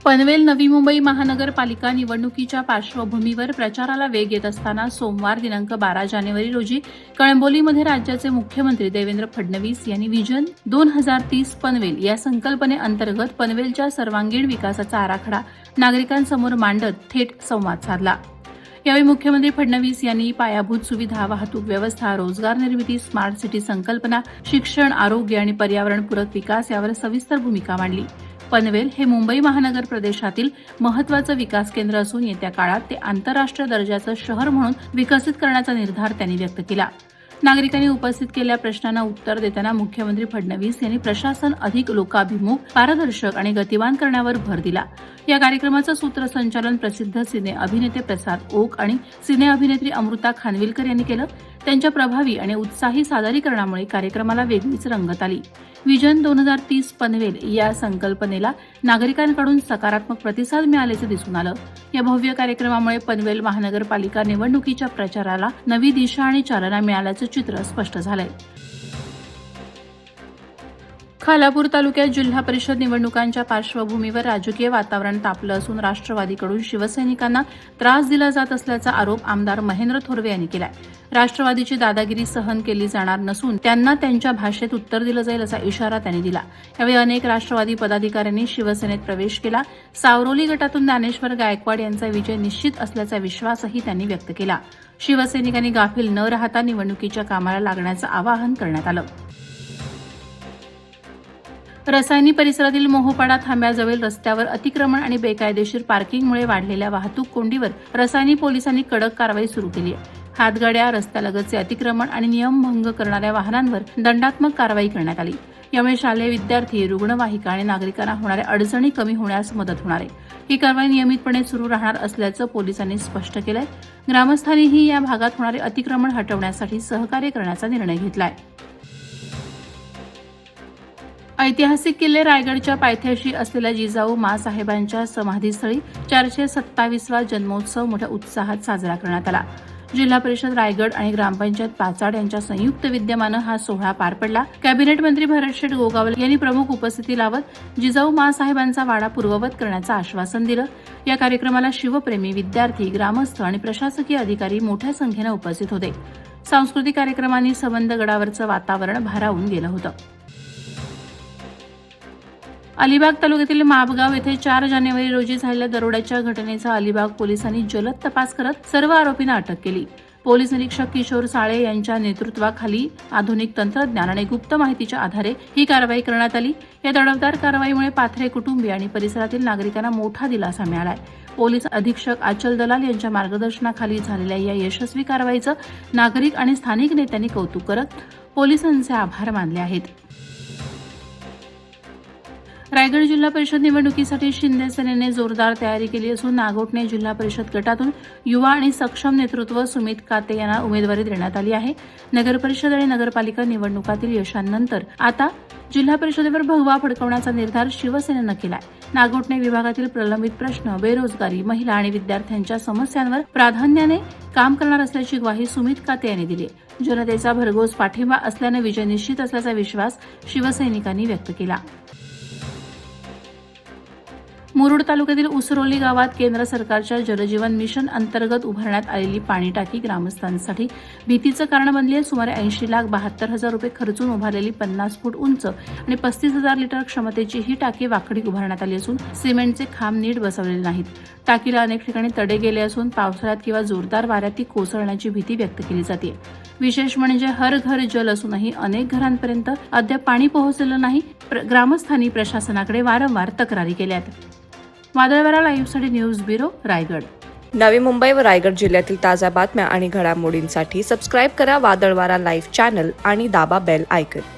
पनवेल नवी मुंबई महानगरपालिका निवडणुकीच्या पार्श्वभूमीवर प्रचाराला वेग येत असताना सोमवार दिनांक 12 जानेवारी रोजी कळंबोलीमध्ये राज्याचे मुख्यमंत्री देवेंद्र फडणवीस यांनी व्हिजन 2030 पनवेल या संकल्पनेअंतर्गत पनवेलच्या सर्वांगीण विकासाचा आराखडा नागरिकांसमोर मांडत थेट संवाद साधला। यावेळी मुख्यमंत्री फडणवीस यांनी पायाभूत सुविधा, वाहतूक व्यवस्था, रोजगार निर्मिती, स्मार्ट सिटी संकल्पना, शिक्षण, आरोग्य आणि पर्यावरणपूरक विकास यावर सविस्तर भूमिका मांडली। पनवेल हे मुंबई महानगर प्रदेशातील महत्त्वाचं विकास केंद्र असून येत्या काळात ते आंतरराष्ट्रीय दर्जाचं शहर म्हणून विकसित करण्याचा निर्धार त्यांनी व्यक्त केला। नागरिकांनी उपस्थित केलेल्या प्रश्नांना उत्तर देताना मुख्यमंत्री फडणवीस यांनी प्रशासन अधिक लोकाभिमुख, पारदर्शक आणि गतिमान करण्यावर भर दिला। या कार्यक्रमाचं सूत्रसंचालन प्रसिद्ध सिने अभिनेते प्रसाद ओक आणि सिने अभिनेत्री अमृता खानविलकर यांनी केलं। त्यांच्या प्रभावी आणि उत्साही सादरीकरणामुळे कार्यक्रमाला वेगळीच रंगत आली। व्हिजन 2030 पनवेल या संकल्पनेला नागरिकांकडून सकारात्मक प्रतिसाद मिळाल्याचं दिसून आलं। या भव्य कार्यक्रमामुळे पनवेल महानगरपालिका निवडणुकीच्या प्रचाराला नवी दिशा आणि चालना मिळाल्याचं चित्र स्पष्ट झालंय। खालापूर तालुक्यात जिल्हा परिषद निवडणुकांच्या पार्श्वभूमीवर राजकीय वातावरण तापलं असून राष्ट्रवादीकडून शिवसैनिकांना त्रास दिला जात असल्याचा आरोप आमदार महेंद्र थोरवे यांनी केलाय। राष्ट्रवादीची दादागिरी सहन केली जाणार नसून त्यांना त्यांच्या भाषेत उत्तर दिलं जाईल असा इशारा त्यांनी दिला। यावेळी अनेक राष्ट्रवादी पदाधिकाऱ्यांनी शिवसेनेत प्रवेश केला। सावरोली गटातून ज्ञानेश्वर गायकवाड यांचा विजय निश्चित असल्याचा विश्वासही त्यांनी व्यक्त केला। शिवसैनिकांनी गाफील न राहता निवडणुकीच्या कामाला लागण्याचं आवाहन करण्यात आलं। रसायनी परिसरातील मोहोपाडा थांब्याजवळ रस्त्यावर अतिक्रमण आणि बेकायदेशीर पार्किंगमुळे वाढलेल्या वाहतूक कोंडीवर रसायनी पोलिसांनी कडक कारवाई सुरू केली आहे। हातगाड्या, रस्त्यालगतचे अतिक्रमण आणि नियमभंग करणाऱ्या वाहनांवर दंडात्मक कारवाई करण्यात आली। यामुळे शालेय विद्यार्थी, रुग्णवाहिका आणि नागरिकांना होणाऱ्या अडचणी कमी होण्यास मदत होणार आहे। ही कारवाई नियमितपणे सुरू राहणार असल्याचं पोलिसांनी स्पष्ट केलंय। ग्रामस्थांनीही या भागात होणारे अतिक्रमण हटवण्यासाठी सहकार्य करण्याचा निर्णय घेतलाय। ऐतिहासिक किल्ले रायगडच्या पायथ्याशी असलेल्या जिजाऊ माँसाहेबांच्या समाधीस्थळी 427वा जन्मोत्सव मोठ्या उत्साहात साजरा करण्यात आला। जिल्हा परिषद रायगड आणि ग्रामपंचायत पाचाड यांच्या संयुक्त विद्यमानं हा सोहळा पार पडला। कॅबिनेट मंत्री भरतशेठ गोगावले यांनी प्रमुख उपस्थिती लावत जिजाऊ माँसाहेबांचा वाडा पूर्ववत करण्याचं आश्वासन दिलं। या कार्यक्रमाला शिवप्रेमी, विद्यार्थी, ग्रामस्थ आणि प्रशासकीय अधिकारी मोठ्या संख्येनं उपस्थित होते। सांस्कृतिक कार्यक्रमांनी सबंध गडावरचं वातावरण भारावून गेलं होतं। अलिबाग तालुक्यातील मापगाव येथे 4 जानेवारी रोजी झालेल्या दरोड्याच्या घटनेचा अलिबाग पोलिसांनी जलद तपास करत सर्व आरोपींना अटक केली। पोलीस निरीक्षक किशोर साळे यांच्या नेतृत्वाखाली आधुनिक तंत्रज्ञान आणि गुप्त माहितीच्या आधारे ही कारवाई करण्यात आली। या दडपदार कारवाईमुळे पाथरे कुटुंबीय आणि परिसरातील नागरिकांना मोठा दिलासा मिळालाय। पोलीस अधीक्षक आचल दलाल यांच्या मार्गदर्शनाखाली झालेल्या या यशस्वी कारवाईचं नागरिक आणि स्थानिक नेत्यांनी कौतुक करत पोलिसांचे आभार मानले आहेत। रायगड जिल्हा परिषद निवडणुकीसाठी शिंदे सेनेने जोरदार तयारी केली असून नागोठणे जिल्हा परिषद गटातून युवा आणि सक्षम नेतृत्व सुमित काते यांना उमेदवारी देण्यात आली आहे। नगर परिषद आणि नगरपालिका निवडणुकातील यशानंतर आता जिल्हा परिषदेवर भगवा फडकवण्याचा निर्धार शिवसेनेनं केलाय। नागोठणे विभागातील प्रलंबित प्रश्न, बेरोजगारी, महिला आणि विद्यार्थ्यांच्या समस्यांवर प्राधान्याने काम करणार असल्याची ग्वाही सुमित काते यांनी दिली। जनतेचा भरघोस पाठिंबा असल्याने विजय निश्चित असल्याचा विश्वास शिवसैनिकांनी व्यक्त केला। मुरुड तालुक्यातील उसरोली गावात केंद्र सरकारच्या जलजीवन मिशन अंतर्गत उभारण्यात आलेली पाणी टाकी ग्रामस्थांसाठी भीतीचं कारण बनली आहे। सुमारे 80,72,000 रुपये खर्चून उभारलेली 50 फूट उंच आणि 35,000 लिटर क्षमतेची ही टाकी वाकडी उभारण्यात आली असून सिमेंटचे खांब नीट बसवलेले नाहीत। टाकीला अनेक ठिकाणी तडे गेले असून पावसाळ्यात किंवा जोरदार वाऱ्यात ती कोसळण्याची भीती व्यक्त केली जाते। विशेष म्हणजे हर घर जल असूनही अनेक घरांपर्यंत अद्याप पाणी पोहोचलेलं नाही। ग्रामस्थांनी प्रशासनाकडे वारंवार तक्रारी केल्या आहेत। वादळवारा लाईव्हसाठी न्यूज ब्युरो, रायगड। नवी मुंबई व रायगड जिल्ह्यातील ताज्या बातम्या आणि घडामोडींसाठी सबस्क्राईब करा वादळवारा लाईव्ह चॅनल आणि दाबा बेल आयकॉन।